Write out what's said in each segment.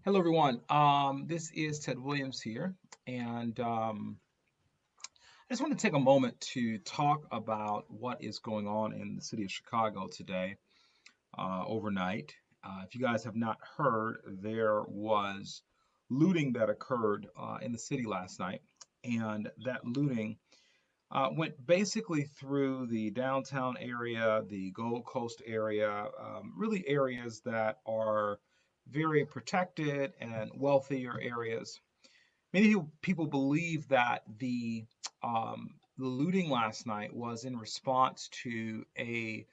Hello, everyone. This is Ted Williams here, and I just want to take a moment to talk about what is going on in the city of Chicago today, overnight. If you guys have not heard, there was looting that occurred in the city last night, and that looting went basically through the downtown area, the Gold Coast area, really areas that are very protected and wealthier areas. Many people believe that the looting last night was in response to a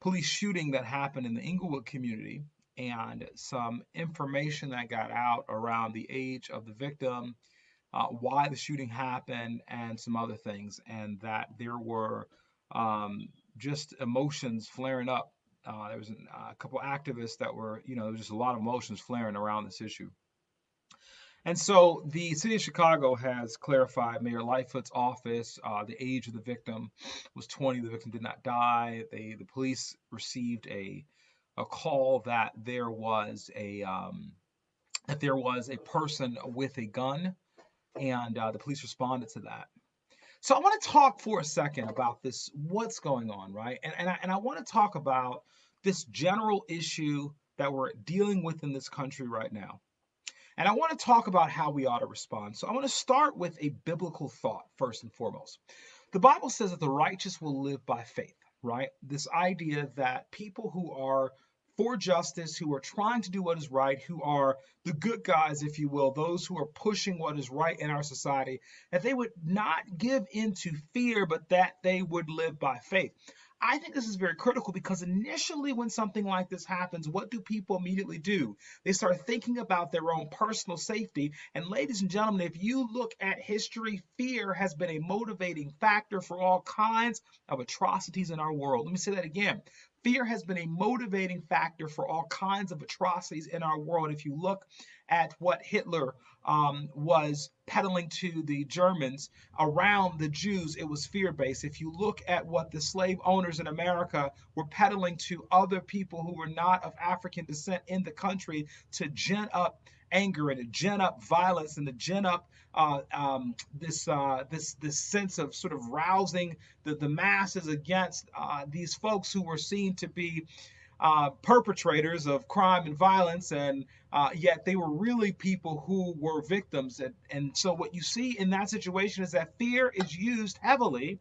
police shooting that happened in the Inglewood community and some information that got out around the age of the victim, why the shooting happened, and some other things, and that there were just emotions flaring up. There was a couple activists that were, there was just a lot of emotions flaring around this issue. And so the city of Chicago has clarified Mayor Lightfoot's office. The age of the victim was 20. The victim did not die. The police received a call that there was a person with a gun, and the police responded to that. So I want to talk for a second about this, what's going on, right? And I want to talk about this general issue that we're dealing with in this country right now. And I want to talk about how we ought to respond. So I want to start with a biblical thought first and foremost. The Bible says that the righteous will live by faith, right? This idea that people who are for justice, who are trying to do what is right, who are the good guys, if you will, those who are pushing what is right in our society, that they would not give into fear, but that they would live by faith. I think this is very critical because initially, when something like this happens, what do people immediately do? They start thinking about their own personal safety. And, ladies and gentlemen, if you look at history, fear has been a motivating factor for all kinds of atrocities in our world. Let me say that again. Fear has been a motivating factor for all kinds of atrocities in our world. If you look at what Hitler was peddling to the Germans around the Jews, it was fear based. If you look at what the slave owners in America were peddling to other people who were not of African descent in the country to gin up anger and to gin up violence and to gin up this sense of sort of rousing the masses against these folks who were seen to be perpetrators of crime and violence, and yet they were really people who were victims. And so what you see in that situation is that fear is used heavily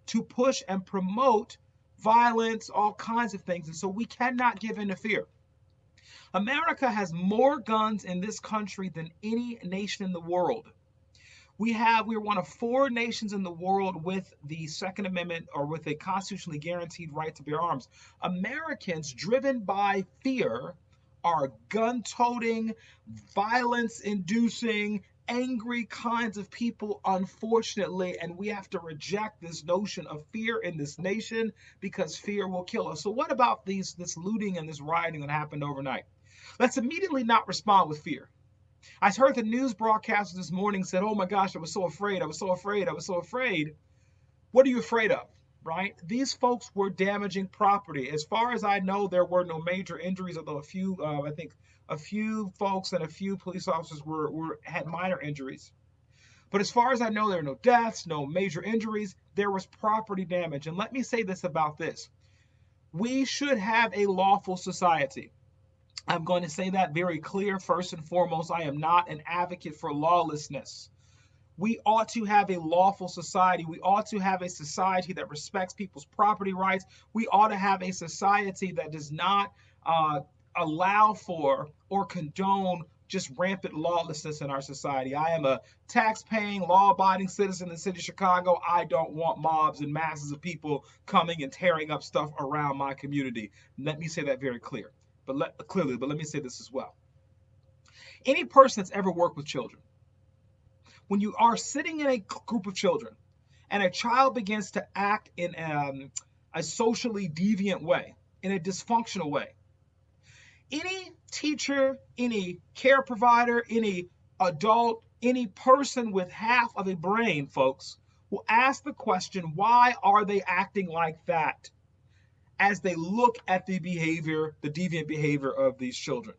to push and promote violence, all kinds of things. And so we cannot give in to fear. America has more guns in this country than any nation in the world. We're one of four nations in the world with the Second Amendment or with a constitutionally guaranteed right to bear arms. Americans driven by fear are gun-toting, violence-inducing, angry kinds of people, unfortunately, and we have to reject this notion of fear in this nation because fear will kill us. So what about this looting and this rioting that happened overnight? Let's immediately not respond with fear. I heard the news broadcasters this morning said, "Oh my gosh, I was so afraid. I was so afraid. I was so afraid." What are you afraid of, right? These folks were damaging property. As far as I know, there were no major injuries, although I think a few folks and a few police officers had minor injuries. But as far as I know, there are no deaths, no major injuries. There was property damage. And let me say this about this. We should have a lawful society. I'm going to say that very clear. First and foremost, I am not an advocate for lawlessness. We ought to have a lawful society. We ought to have a society that respects people's property rights. We ought to have a society that does not allow for or condone just rampant lawlessness in our society. I am a tax-paying, law-abiding citizen in the city of Chicago. I don't want mobs and masses of people coming and tearing up stuff around my community. Let me say that very clear. But let me say this as well. Any person that's ever worked with children, when you are sitting in a group of children and a child begins to act in a socially deviant way, in a dysfunctional way, any teacher, any care provider, any adult, any person with half of a brain, folks, will ask the question, why are they acting like that? As they look at the behavior, the deviant behavior of these children.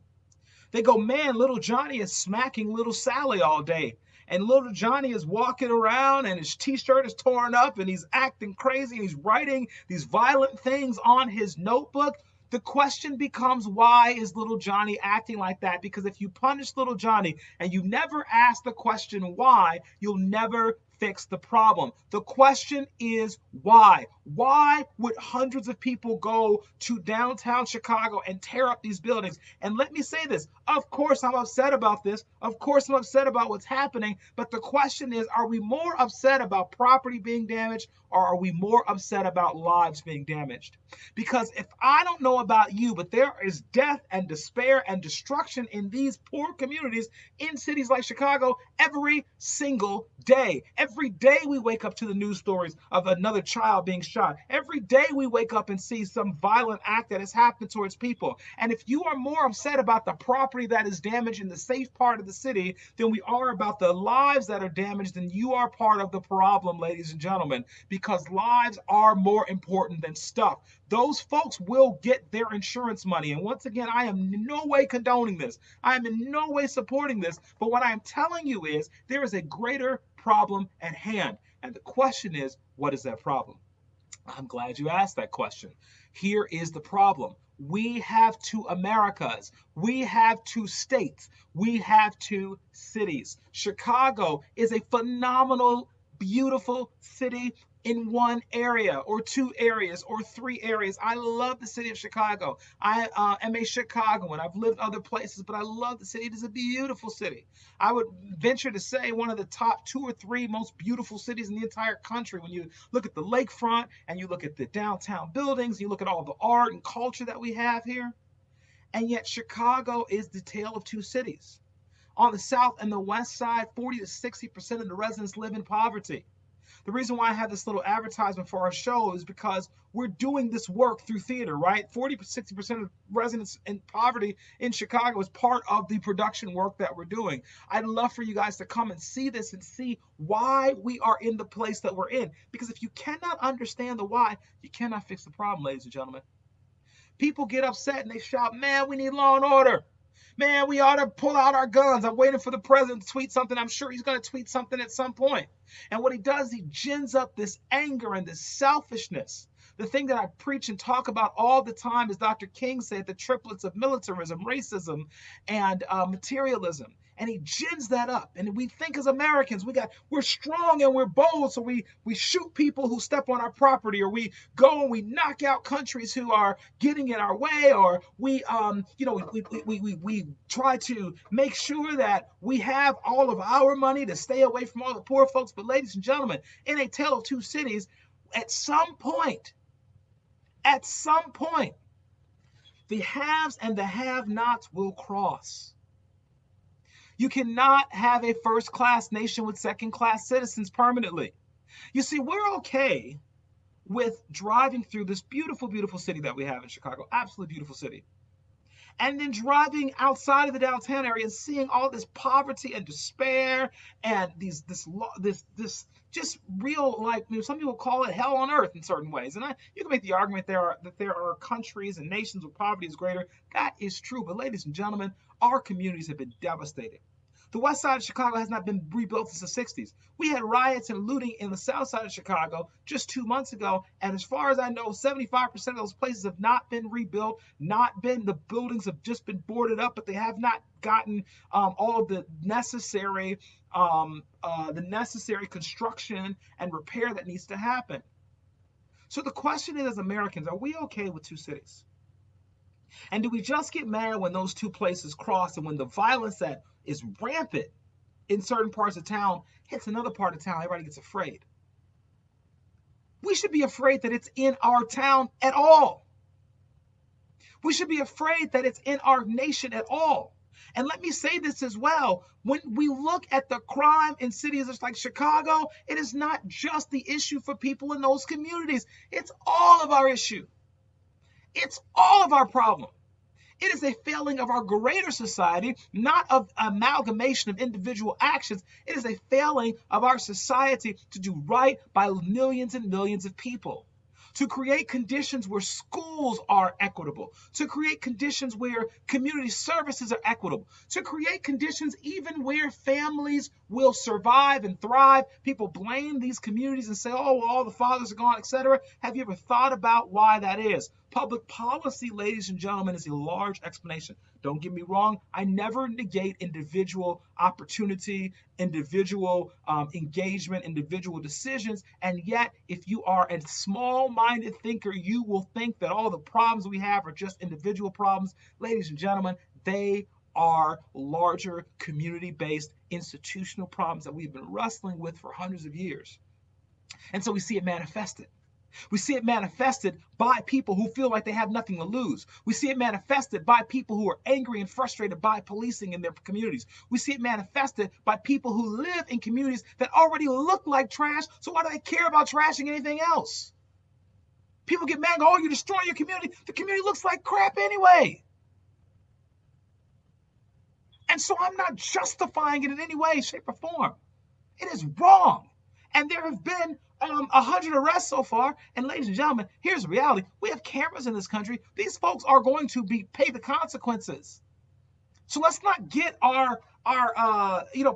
They go, man, little Johnny is smacking little Sally all day. And little Johnny is walking around and his t-shirt is torn up and he's acting crazy and he's writing these violent things on his notebook. The question becomes, why is little Johnny acting like that? Because if you punish little Johnny and you never ask the question why, you'll never fix the problem. The question is why? Why would hundreds of people go to downtown Chicago and tear up these buildings? And let me say this, of course I'm upset about this. Of course I'm upset about what's happening. But the question is, are we more upset about property being damaged, or are we more upset about lives being damaged? Because if I don't know about you, but there is death and despair and destruction in these poor communities in cities like Chicago every single day. Every day we wake up to the news stories of another child being shot. Every day we wake up and see some violent act that has happened towards people. And if you are more upset about the property that is damaged in the safe part of the city than we are about the lives that are damaged, then you are part of the problem, ladies and gentlemen, because lives are more important than stuff. Those folks will get their insurance money. And once again, I am in no way condoning this. I am in no way supporting this. But what I am telling you is there is a greater problem at hand. And the question is, what is that problem? I'm glad you asked that question. Here is the problem. We have two Americas. We have two states. We have two cities. Chicago is a phenomenal, beautiful city in one area or two areas or three areas. I love the city of Chicago. I am a Chicagoan. I've lived other places, but I love the city. It is a beautiful city. I would venture to say one of the top 2 or 3 most beautiful cities in the entire country. When you look at the lakefront and you look at the downtown buildings, you look at all the art and culture that we have here. And yet Chicago is the tale of two cities. On the south and the west side, 40 to 60% of the residents live in poverty. The reason why I have this little advertisement for our show is because we're doing this work through theater, right? 40 to 60% of residents in poverty in Chicago is part of the production work that we're doing. I'd love for you guys to come and see this and see why we are in the place that we're in. Because if you cannot understand the why, you cannot fix the problem, ladies and gentlemen. People get upset and they shout, man, we need law and order. Man, we ought to pull out our guns. I'm waiting for the president to tweet something. I'm sure he's going to tweet something at some point. And what he does, he gins up this anger and this selfishness. The thing that I preach and talk about all the time is Dr. King said the triplets of militarism, racism, and materialism. And he gins that up. And we think as Americans, we're strong and we're bold, so we shoot people who step on our property, or we go and we knock out countries who are getting in our way, or we try to make sure that we have all of our money to stay away from all the poor folks. But ladies and gentlemen, in a tale of two cities, at some point, the haves and the have-nots will cross. You cannot have a first-class nation with second-class citizens permanently. You see, we're okay with driving through this beautiful, beautiful city that we have in Chicago, absolutely beautiful city, and then driving outside of the downtown area and seeing all this poverty and despair and this just real, like, some people call it hell on earth in certain ways. And you can make the argument that there are countries and nations where poverty is greater. That is true. But ladies and gentlemen, our communities have been devastated. The west side of Chicago has not been rebuilt since the 60s. We had riots and looting in the south side of Chicago just 2 months ago. And as far as I know, 75% of those places have not been rebuilt, the buildings have just been boarded up, but they have not gotten all of the necessary construction and repair that needs to happen. So the question is, as Americans, are we okay with two cities? And do we just get mad when those two places cross, and when the violence that is rampant in certain parts of town hits another part of town, everybody gets afraid? We should be afraid that it's in our town at all. We should be afraid that it's in our nation at all. And let me say this as well. When we look at the crime in cities like Chicago, it is not just the issue for people in those communities. It's all of our issue. It's all of our problem. It is a failing of our greater society, not of amalgamation of individual actions. It is a failing of our society to do right by millions and millions of people. to create conditions where schools are equitable, to create conditions where community services are equitable, to create conditions even where families will survive and thrive. People blame these communities and say, oh, well, all the fathers are gone, etc. Have you ever thought about why that is? Public policy, ladies and gentlemen, is a large explanation. Don't get me wrong. I never negate individual opportunity, individual engagement, individual decisions. And yet, if you are a small-minded thinker, you will think that all the problems we have are just individual problems. Ladies and gentlemen, they are larger community-based institutional problems that we've been wrestling with for hundreds of years. And so we see it manifested. We see it manifested by people who feel like they have nothing to lose. We see it manifested by people who are angry and frustrated by policing in their communities. We see it manifested by people who live in communities that already look like trash, so why do they care about trashing anything else? People get mad and go, oh, you're destroying your community. The community looks like crap anyway. And so I'm not justifying it in any way, shape, or form. It is wrong. And there have been 100 arrests so far. And ladies and gentlemen, here's the reality. We have cameras in this country. These folks are going to pay the consequences. So let's not get our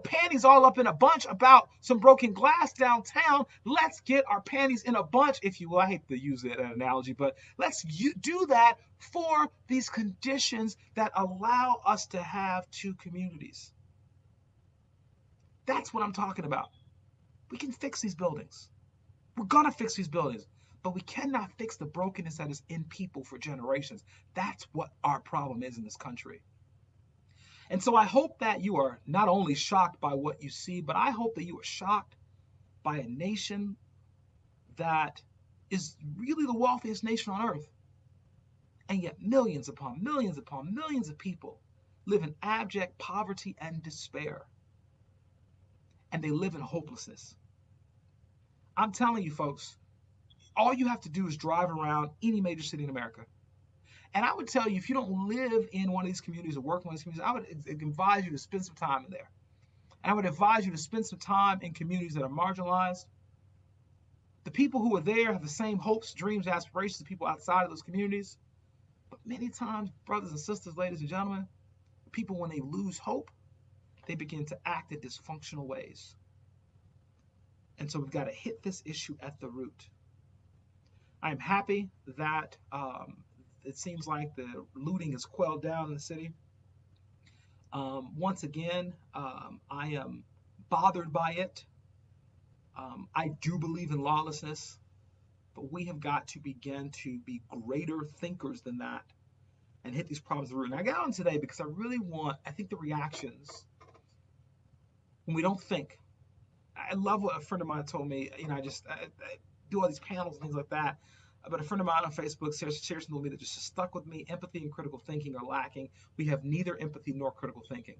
panties all up in a bunch about some broken glass downtown. Let's get our panties in a bunch, if you will. I hate to use that analogy, but let's do that for these conditions that allow us to have two communities. That's what I'm talking about. We can fix these buildings. We're going to fix these buildings, but we cannot fix the brokenness that is in people for generations. That's what our problem is in this country. And so I hope that you are not only shocked by what you see, but I hope that you are shocked by a nation that is really the wealthiest nation on earth. And yet millions upon millions upon millions of people live in abject poverty and despair. And they live in hopelessness. I'm telling you, folks, all you have to do is drive around any major city in America. And I would tell you, if you don't live in one of these communities or work in one of these communities, I would advise you to spend some time in there. And I would advise you to spend some time in communities that are marginalized. The people who are there have the same hopes, dreams, aspirations as people outside of those communities. But many times, brothers and sisters, ladies and gentlemen, people, when they lose hope, they begin to act in dysfunctional ways. And so we've got to hit this issue at the root. I'm happy that it seems like the looting is quelled down in the city. Once again, I am bothered by it. I do believe in lawlessness, but we have got to begin to be greater thinkers than that and hit these problems at the root. And I got on today because I think the reactions, when we don't think. I love what a friend of mine told me. I do all these panels and things like that. But a friend of mine on Facebook shares something with me that just stuck with me. Empathy and critical thinking are lacking. We have neither empathy nor critical thinking.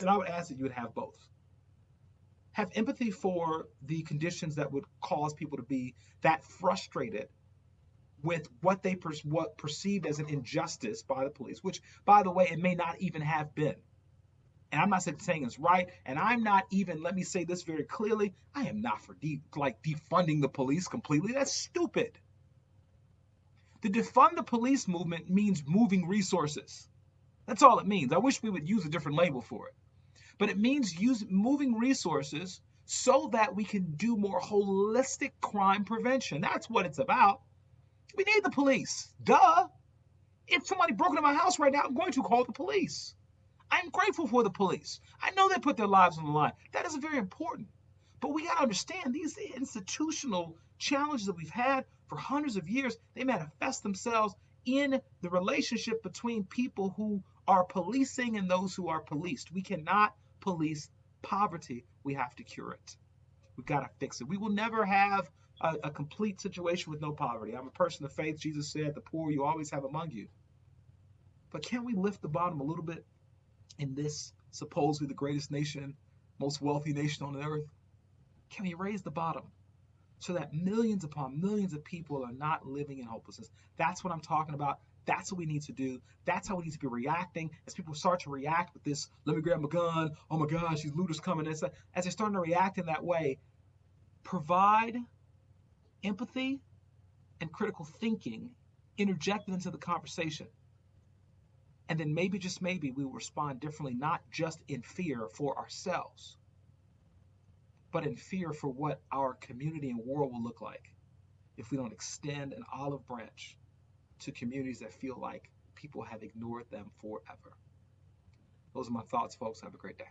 And I would ask that you would have both. Have empathy for the conditions that would cause people to be that frustrated with what they perceived as an injustice by the police, which, by the way, it may not even have been. And I'm not saying it's right, and I'm not even, let me say this very clearly, I am not for defunding the police completely. That's stupid. The defund the police movement means moving resources. That's all it means. I wish we would use a different label for it. But it means moving resources so that we can do more holistic crime prevention. That's what it's about. We need the police. Duh. If somebody broke into my house right now, I'm going to call the police. I'm grateful for the police. I know they put their lives on the line. That is very important. But we got to understand these institutional challenges that we've had for hundreds of years, they manifest themselves in the relationship between people who are policing and those who are policed. We cannot police poverty. We have to cure it. We've got to fix it. We will never have a complete situation with no poverty. I'm a person of faith. Jesus said, the poor you always have among you. But can we lift the bottom a little bit? In this supposedly the greatest nation, most wealthy nation on earth, can we raise the bottom so that millions upon millions of people are not living in hopelessness? That's what I'm talking about. That's what we need to do. That's how we need to be reacting. As people start to react with this, let me grab my gun, oh my gosh, these looters coming. As they're starting to react in that way, provide empathy and critical thinking interjected into the conversation. And then maybe, just maybe, we will respond differently, not just in fear for ourselves, but in fear for what our community and world will look like if we don't extend an olive branch to communities that feel like people have ignored them forever. Those are my thoughts, folks. Have a great day.